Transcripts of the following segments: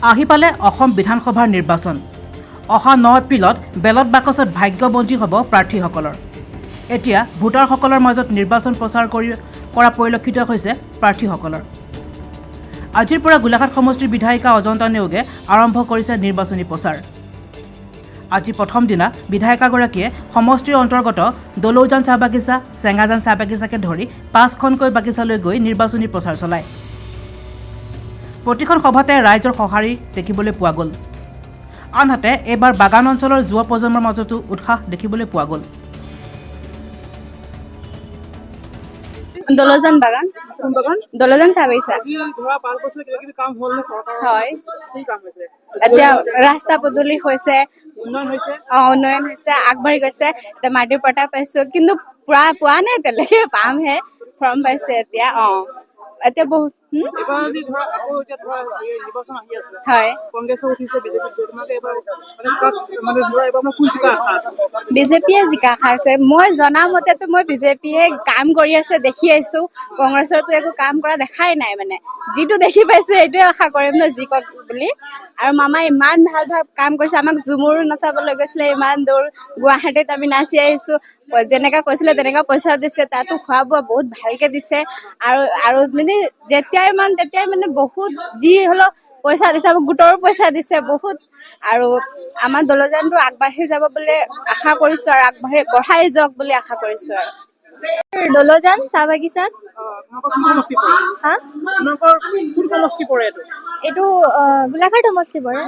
আহি পালে অসম বিধানসভাৰ নিৰ্বাচন। অহা 9 এপ্ৰিলত বেলট বাকচত ভাগ্যবন্দী হ'ব প্ৰাৰ্থীসকলৰ। এতিয়া ভোটাৰসকলৰ মাজত নিৰ্বাচন প্ৰচাৰ কৰা পৰিলক্ষিত হৈছে প্ৰাৰ্থীসকলৰ। আজিৰ পৰা গোলাঘাট সমষ্টিৰ বিধায়িকা অজন্তা নেওগে আৰম্ভ কৰিছে নিৰ্বাচনী প্ৰচাৰ। আজি প্ৰথম দিনা বিধায়িকাগৰাকীয়ে সমষ্টিৰ অন্তৰ্গত দলৌজান চাহ বাগিচা, চেঙাজান চাহ বাগিচাকে ধৰি 5খনকৈ বাগিচালৈ গৈ নিৰ্বাচনী প্ৰচাৰ চলায়। প্ৰতিখন সভাতে ৰাইজৰ সঁহাৰি দেখিবলৈ পোৱা গ'ল। আনহাতে এইবাৰ বাগান অঞ্চলৰ যুৱ প্ৰজন্মৰ মাজতো উৎসাহ দেখিবলৈ পোৱা গ'ল। দলৌজান বাগান দলৌজান চাহ বাগিচা হয়। এতিয়া ৰাস্তা পদূলি হৈছে, উন্নয়ন হৈছে, আগবাঢ়ি গৈছে। এতিয়া মাটিৰ পট্টা পাইছো, কিন্তু পোৱা নাই এতিয়ালৈকে, পামহে। ফৰ্ম পাইছে এতিয়া। এতিয়া বহুত হয়। বিজেপিয়ে জিকা খাইছে। মই জনা মতেতো মই বিজেপিয়ে কাম কৰি আছে দেখি আহিছো। কংগ্ৰেছৰতো একো কাম কৰা দেখাই নাই। মানে যিটো দেখি পাইছো সেইটোৱে আশা কৰিম ন জিকক বুলি। আৰু মামাই ইমান ভাল কাম কৰিছে। আমাক ঝুমুৰ নচাবলৈ গৈছিলে, ইমান দূৰ গুৱাহাটীত আমি নাচি আহিছো। যেনেকা কৈছিলে তেনেকা পইচা দিছে, তাতো খোৱা বোৱা বহুত ভালকে দিছে। আৰু মানে তেতিয়াই মানে বহুত যি হলেও পইচা দিছে, গোটৰো পইচা দিছে বহুত। আৰু আমাৰ দলজানটো আগবাঢ়ি যাব বুলি আশা কৰিছো, আৰু বঢ়াই যাওক বুলি আশা কৰিছো। আৰু দলজান চাহ বাগিচাত এইটো গোলাঘাট সমষ্টি পৰে।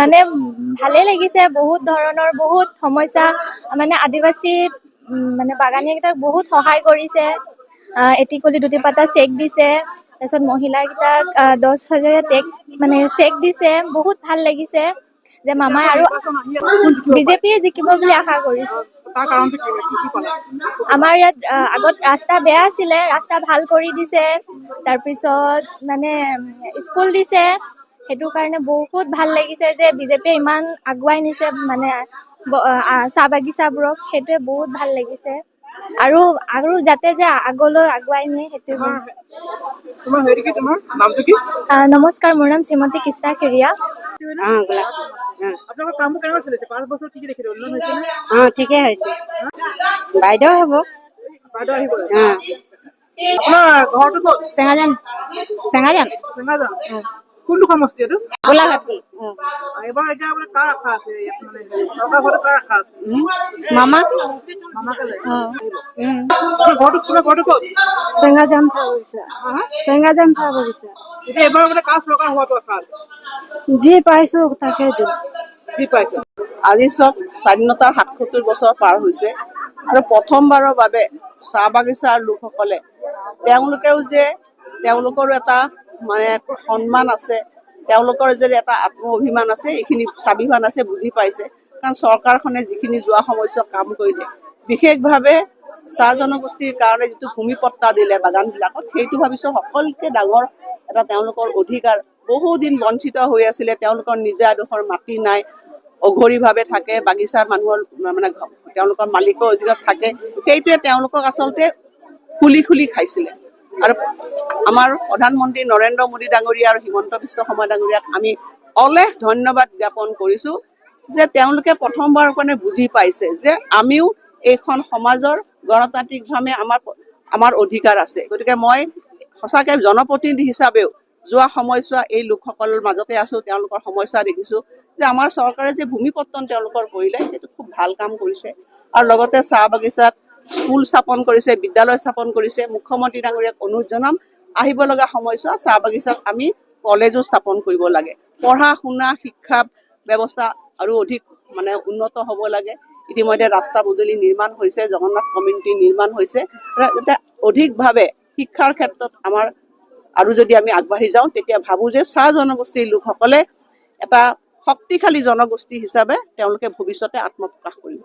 মানে ভালে লাগিছে। বহুত ধৰণৰ বহুত সমস্যা, মানে আদিবাসী মানে বাগানী কেইটাক বহুত সহায় কৰিছে। এটি কলি দুটি পাতা চেক দিছে। তাৰপিছত মহিলা কেইটাক 10,000 মানে চেক দিছে। বহুত ভাল লাগিছে যে মামাই আৰু বিজেপিয়ে জিকিব বুলি আশা কৰিছো। আমাৰ ইয়াত আগত ৰাস্তা বেয়া আছিলে, ৰাস্তা ভাল কৰি দিছে। তাৰপিছত মানে স্কুল দিছে। সেইটো কাৰণে বহুত ভাল লাগিছে যে বিজেপিয়ে ইমান আগুৱাই নিছে মানে চাহ বাগিচাবোৰক। সেইটোৱে বহুত ভাল লাগিছে। আৰু যাতে যে আগলৈ আগুৱাই নিয়ে সেইটোৱে। নমস্কাৰ, মোৰ নাম শ্ৰীমতী কৃষ্ণা কেৰিয়া। ঠিকে হৈছে। বাইদেউ হ'ব। চেঙাজান। কোনটো সমষ্টি এইটো? গোলাঘাট। এবাৰ এতিয়া মানে কাৰ আশা আছে? চৰকাৰ ঘৰটো কাৰ আশা আছে? মামা ঘৰটো ক'ত? চেঙাজান চাহ বাগিচা। চেঙাজান চাহ বাগিচা। এতিয়া এবাৰ মানে কাৰ চৰকাৰ হোৱাটো আশা আছে? যি পাইছো তাকে দিম। যি পাইছে। আজি স্বাধীনতাৰ ৭৭ বছৰ পাৰ হৈছে, আৰু প্ৰথমবাৰৰ বাবে চাহ বাগিচাৰ লোকসকলে তেওঁলোকেও যে তেওঁলোকৰো এটা মানে সন্মান আছে, তেওঁলোকৰ যে এটা আত্ম অভিমান আছে, এইখিনি স্বাভিমান আছে, বুজি পাইছে। কাৰণ চৰকাৰখনে যিখিনি যোৱা সময়ছোৱা কাম কৰিলে, বিশেষভাৱে চাহ জনগোষ্ঠীৰ কাৰণে যিটো ভূমি পট্টা দিলে বাগান বিলাকত, সেইটো ভাবিছো সকলোকে ডাঙৰ এটা তেওঁলোকৰ অধিকাৰ। বহুদিন বঞ্চিত হৈ আছিলে, তেওঁলোকৰ নিজা এডোখৰ মাটি নাই, অঘৰীভাৱে থাকে, বাগিচাৰ মানুহৰ মানে তেওঁলোকৰ মালিকৰ অধীনত থাকে। সেইটোৱে তেওঁলোকক আচলতে খুলি খাইছিলে। আৰু আমাৰ প্ৰধানমন্ত্ৰী নৰেন্দ্ৰ মোদী ডাঙৰীয়া আৰু হিমন্ত বিশ্ব শৰ্মা ডাঙৰীয়াক আমি অলেখ ধন্যবাদ জ্ঞাপন কৰিছো যে তেওঁলোকে প্ৰথমবাৰৰ কাৰণে বুজি পাইছে যে আমিও এইখন সমাজৰ গণতান্ত্ৰিকভাৱে আমাৰ অধিকাৰ আছে। গতিকে মই সঁচাকে জনপ্ৰতিনিধি হিচাপেও যোৱা সময়ছোৱা এই লোকসকলৰ মাজতে আছো, তেওঁলোকৰ সমস্যা দেখিছো যে আমাৰ চৰকাৰে যে ভূমিপত্তন তেওঁলোকৰ কৰিলে, সেইটো খুব ভাল কাম কৰিছে। আৰু লগতে চাহ বাগিচাত স্কুল স্থাপন কৰিছে, বিদ্যালয় স্থাপন কৰিছে। মুখ্যমন্ত্ৰী ডাঙৰীয়াক অনুৰোধ জনাম, আহিব লগা সময়ছোৱা চাহ বাগিচাত আমি কলেজো স্থাপন কৰিব লাগে। পঢ়া শুনা শিক্ষা ব্যৱস্থা আৰু অধিক মানে উন্নত হ'ব লাগে। ইতিমধ্যে ৰাস্তা পদূলি নিৰ্মাণ হৈছে, জগন্নাথ কমিউনিটি নিৰ্মাণ হৈছে। অধিকভাৱে শিক্ষাৰ ক্ষেত্ৰত আমাৰ আৰু যদি আমি আগবাঢ়ি যাওঁ, তেতিয়া ভাবো যে চাহ জনগোষ্ঠীৰ লোকসকলে এটা শক্তিশালী জনগোষ্ঠী হিচাপে তেওঁলোকে ভৱিষ্যতে আত্মপ্ৰকাশ কৰিব।